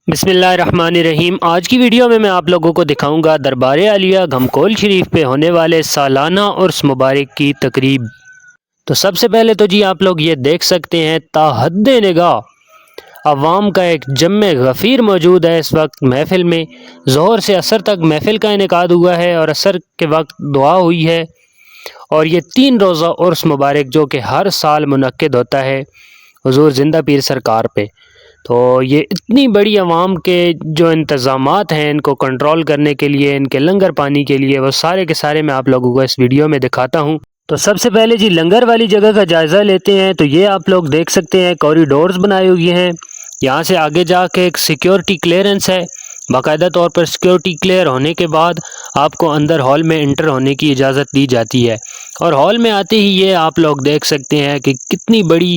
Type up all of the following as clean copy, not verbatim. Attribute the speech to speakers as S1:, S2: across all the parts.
S1: بسم اللہ الرحمن الرحیم۔ آج کی ویڈیو میں آپ لوگوں کو دکھاؤں گا دربار عالیہ گھمکول شریف پہ ہونے والے سالانہ عرس مبارک کی تقریب۔ تو سب سے پہلے تو آپ لوگ یہ دیکھ سکتے ہیں تا حد نگاہ عوام کا ایک جمع غفیر موجود ہے اس وقت محفل میں۔ ظہر سے عصر تک محفل کا انعقاد ہوا ہے اور عصر کے وقت دعا ہوئی ہے، اور یہ 3 روزہ عرس مبارک جو کہ ہر سال منعقد ہوتا ہے حضور زندہ پیر سرکار پہ۔ تو یہ اتنی بڑی عوام کے جو انتظامات ہیں ان کو کنٹرول کرنے کے لیے، ان کے لنگر پانی کے لیے، وہ سارے کے سارے میں آپ لوگوں کو اس ویڈیو میں دکھاتا ہوں۔ تو سب سے پہلے لنگر والی جگہ کا جائزہ لیتے ہیں۔ تو یہ آپ لوگ دیکھ سکتے ہیں کوریڈورز بنائے ہوئے ہیں، یہاں سے آگے جا کے ایک سیکیورٹی کلیئرنس ہے، باقاعدہ طور پر سیکیورٹی کلیئر ہونے کے بعد آپ کو اندر ہال میں انٹر ہونے کی اجازت دی جاتی ہے۔ اور ہال میں آتے ہی یہ آپ لوگ دیکھ سکتے ہیں کہ کتنی بڑی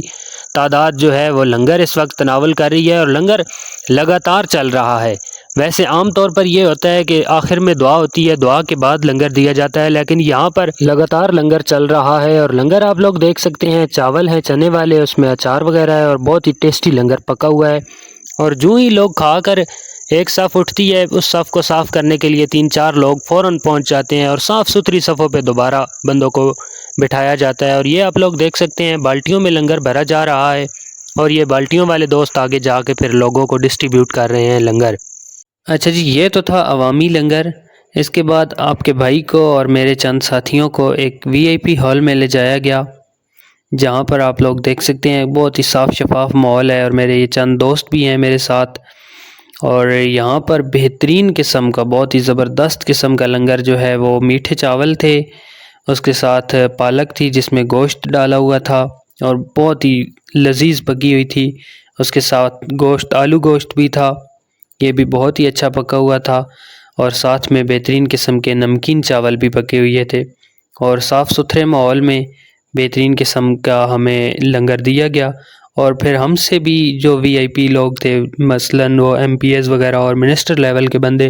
S1: تعداد جو ہے وہ لنگر اس وقت تناول کر رہی ہے، اور لنگر لگاتار چل رہا ہے۔ ویسے عام طور پر یہ ہوتا ہے کہ آخر میں دعا ہوتی ہے، دعا کے بعد لنگر دیا جاتا ہے، لیکن یہاں پر لگاتار لنگر چل رہا ہے۔ اور لنگر آپ لوگ دیکھ سکتے ہیں چاول ہیں چنے والے، اس میں اچار وغیرہ ہے، اور بہت ہی ٹیسٹی لنگر پکا ہوا ہے۔ اور جو ہی لوگ کھا کر ایک صف اٹھتی ہے، اس صف کو صاف کرنے کے لیے 3-4 لوگ فوراً پہنچ جاتے ہیں، اور صاف ستھری صفوں پہ دوبارہ بندوں کو بٹھایا جاتا ہے۔ اور یہ آپ لوگ دیکھ سکتے ہیں بالٹیوں میں لنگر بھرا جا رہا ہے، اور یہ بالٹیوں والے دوست آگے جا کے پھر لوگوں کو ڈسٹریبیوٹ کر رہے ہیں لنگر۔ اچھا یہ تو تھا عوامی لنگر۔ اس کے بعد آپ کے بھائی کو اور میرے چند ساتھیوں کو ایک VIP ہال میں لے جایا گیا، جہاں پر آپ لوگ دیکھ سکتے ہیں بہت ہی صاف شفاف ماحول ہے، اور میرے یہ چند دوست بھی ہیں میرے ساتھ۔ اور یہاں پر بہترین قسم کا، بہت ہی زبردست قسم کا لنگر جو ہے وہ میٹھے چاول تھے، اس کے ساتھ پالک تھی جس میں گوشت ڈالا ہوا تھا اور بہت ہی لذیذ پکی ہوئی تھی، اس کے ساتھ آلو گوشت بھی تھا، یہ بھی بہت ہی اچھا پکا ہوا تھا، اور ساتھ میں بہترین قسم کے نمکین چاول بھی پکے ہوئے تھے۔ اور صاف ستھرے ماحول میں بہترین قسم کا ہمیں لنگر دیا گیا۔ اور پھر ہم سے بھی جو VIP لوگ تھے، مثلاً وہ MPs وغیرہ اور منسٹر لیول کے بندے،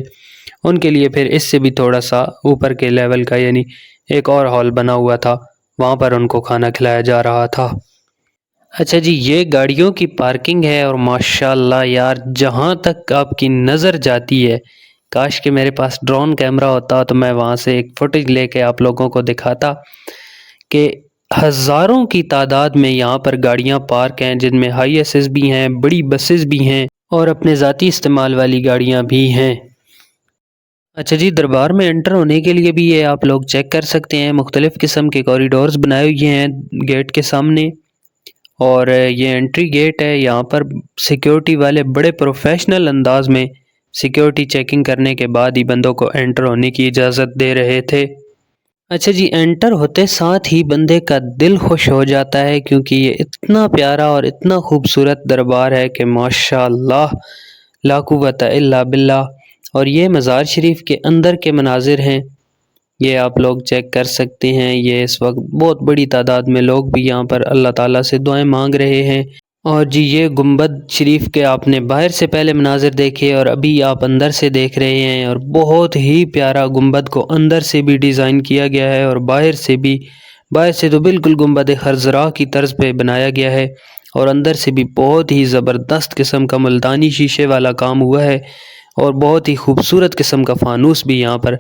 S1: ان کے لیے پھر اس سے بھی تھوڑا سا اوپر کے لیول کا، یعنی ایک اور ہال بنا ہوا تھا، وہاں پر ان کو کھانا کھلایا جا رہا تھا۔ اچھا یہ گاڑیوں کی پارکنگ ہے، اور ماشاءاللہ یار جہاں تک آپ کی نظر جاتی ہے، کاش کہ میرے پاس ڈرون کیمرہ ہوتا تو میں وہاں سے ایک فوٹیج لے کے آپ لوگوں کو دکھاتا کہ ہزاروں کی تعداد میں یہاں پر گاڑیاں پارک ہیں، جن میں ہائی ایسز بھی ہیں، بڑی بسز بھی ہیں، اور اپنے ذاتی استعمال والی گاڑیاں بھی ہیں۔ اچھا دربار میں انٹر ہونے کے لیے بھی یہ آپ لوگ چیک کر سکتے ہیں، مختلف قسم کے کوریڈورز بنائے ہوئے ہیں گیٹ کے سامنے، اور یہ انٹری گیٹ ہے۔ یہاں پر سیکیورٹی والے بڑے پروفیشنل انداز میں سیکیورٹی چیکنگ کرنے کے بعد ہی بندوں کو انٹر ہونے کی اجازت دے رہے تھے۔ اچھا انٹر ہوتے ساتھ ہی بندے کا دل خوش ہو جاتا ہے، کیونکہ یہ اتنا پیارا اور اتنا خوبصورت دربار ہے کہ ماشاءاللہ لا قوت الا باللہ۔ اور یہ مزار شریف کے اندر کے مناظر ہیں، یہ آپ لوگ چیک کر سکتے ہیں۔ یہ اس وقت بہت بڑی تعداد میں لوگ بھی یہاں پر اللہ تعالیٰ سے دعائیں مانگ رہے ہیں۔ اور یہ گنبد شریف کے آپ نے باہر سے پہلے مناظر دیکھے، اور ابھی آپ اندر سے دیکھ رہے ہیں، اور بہت ہی پیارا گنبد کو اندر سے بھی ڈیزائن کیا گیا ہے، اور باہر سے بھی۔ باہر سے تو بالکل گنبد خضراء کی طرز پہ بنایا گیا ہے، اور اندر سے بھی بہت ہی زبردست قسم کا ملتانی شیشے والا کام ہوا ہے، اور بہت ہی خوبصورت قسم کا فانوس بھی یہاں پر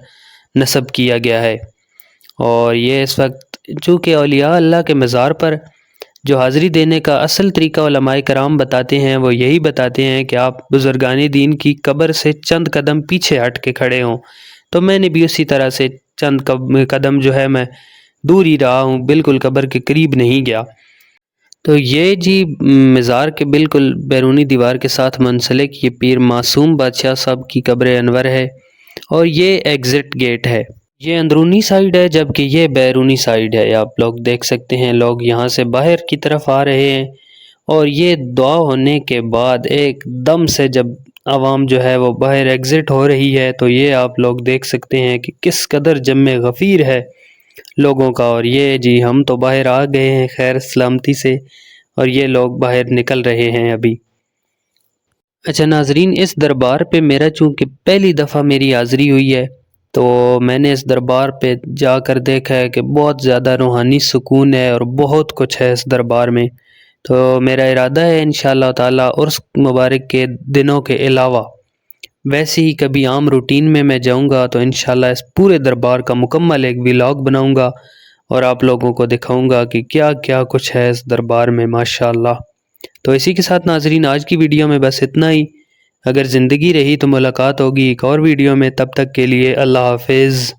S1: نصب کیا گیا ہے۔ اور یہ اس وقت چونکہ اولیاء اللہ کے مزار پر جو حاضری دینے کا اصل طریقہ علماء کرام بتاتے ہیں، وہ یہی بتاتے ہیں کہ آپ بزرگان دین کی قبر سے چند قدم پیچھے ہٹ کے کھڑے ہوں۔ تو میں نے بھی اسی طرح سے چند قدم جو ہے میں دور ہی رہا ہوں، بالکل قبر کے قریب نہیں گیا۔ تو یہ مزار کے بالکل بیرونی دیوار کے ساتھ منسلک یہ پیر معصوم بادشاہ صاحب کی قبر انور ہے، اور یہ ایگزٹ گیٹ ہے۔ یہ اندرونی سائیڈ ہے، جبکہ یہ بیرونی سائیڈ ہے۔ آپ لوگ دیکھ سکتے ہیں لوگ یہاں سے باہر کی طرف آ رہے ہیں، اور یہ دعا ہونے کے بعد ایک دم سے جب عوام جو ہے وہ باہر ایگزٹ ہو رہی ہے، تو یہ آپ لوگ دیکھ سکتے ہیں کہ کس قدر جمع غفیر ہے لوگوں کا۔ اور یہ ہم تو باہر آ گئے ہیں خیر سلامتی سے، اور یہ لوگ باہر نکل رہے ہیں ابھی۔ اچھا ناظرین، اس دربار پہ میرا چونکہ پہلی دفعہ میری حاضری ہوئی ہے، تو میں نے اس دربار پہ جا کر دیکھا ہے کہ بہت زیادہ روحانی سکون ہے، اور بہت کچھ ہے اس دربار میں۔ تو میرا ارادہ ہے انشاءاللہ تعالی عرس مبارک کے دنوں کے علاوہ ویسے ہی کبھی عام روٹین میں جاؤں گا تو انشاءاللہ اس پورے دربار کا مکمل ایک ولاگ بناؤں گا اور آپ لوگوں کو دکھاؤں گا کہ کیا کیا کچھ ہے اس دربار میں ماشاءاللہ۔ تو اسی کے ساتھ ناظرین آج کی ویڈیو میں بس اتنا ہی۔ اگر زندگی رہی تو ملاقات ہوگی ایک اور ویڈیو میں، تب تک کے لیے اللہ حافظ۔